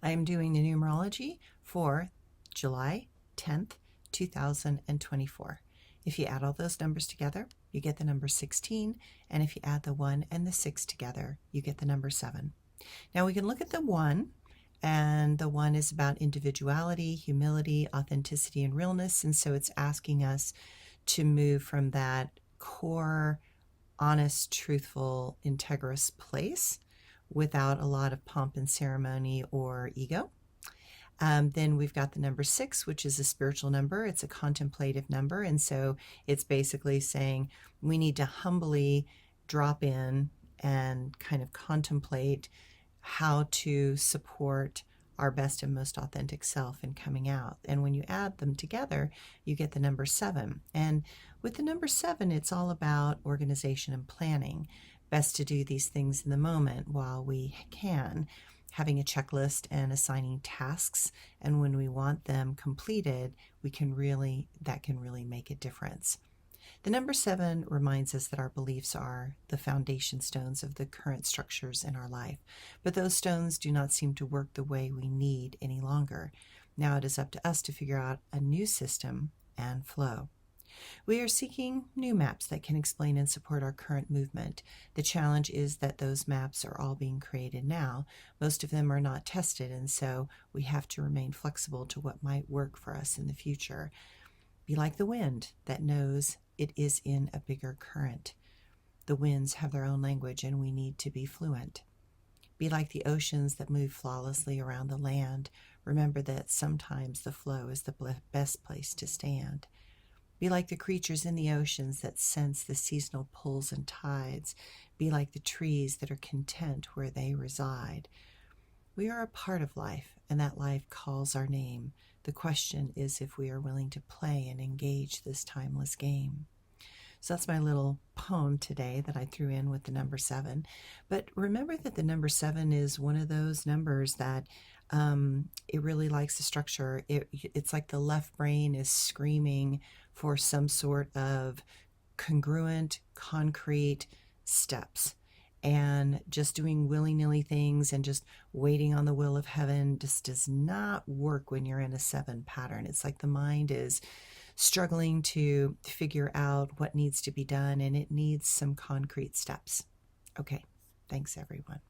I am doing the numerology for July 10th, 2024. If you add all those numbers together, you get the number 16, and if you add the 1 and the 6 together, you get the number 7. Now we can look at the 1, and the 1 is about individuality, humility, authenticity, and realness, and so it's asking us to move from that core, honest, truthful, integrous place without a lot of pomp and ceremony or ego. Then we've got the number 6, which is a spiritual number. It's a contemplative number. And so it's basically saying we need to humbly drop in and kind of contemplate how to support our best and most authentic self in coming out. And when you add them together, you get the number 7. And with the number 7, it's all about organization and planning. Best to do these things in the moment while we can, having a checklist and assigning tasks. And when we want them completed, that can really make a difference. The number 7 reminds us that our beliefs are the foundation stones of the current structures in our life. But those stones do not seem to work the way we need any longer. Now it is up to us to figure out a new system and flow. We are seeking new maps that can explain and support our current movement. The challenge is that those maps are all being created now. Most of them are not tested, and so we have to remain flexible to what might work for us in the future. Be like the wind that knows it is in a bigger current. The winds have their own language, and we need to be fluent. Be like the oceans that move flawlessly around the land. Remember that sometimes the flow is the best place to stand. Be like the creatures in the oceans that sense the seasonal pulls and tides. Be like the trees that are content where they reside. We are a part of life, and that life calls our name. The question is if we are willing to play and engage this timeless game. So that's my little poem today that I threw in with the number 7. But remember that the number 7 is one of those numbers that it really likes the structure. It's like the left brain is screaming for some sort of congruent, concrete steps. And just doing willy-nilly things and just waiting on the will of heaven just does not work when you're in a 7 pattern. It's like the mind is struggling to figure out what needs to be done, and it needs some concrete steps. Okay, thanks everyone.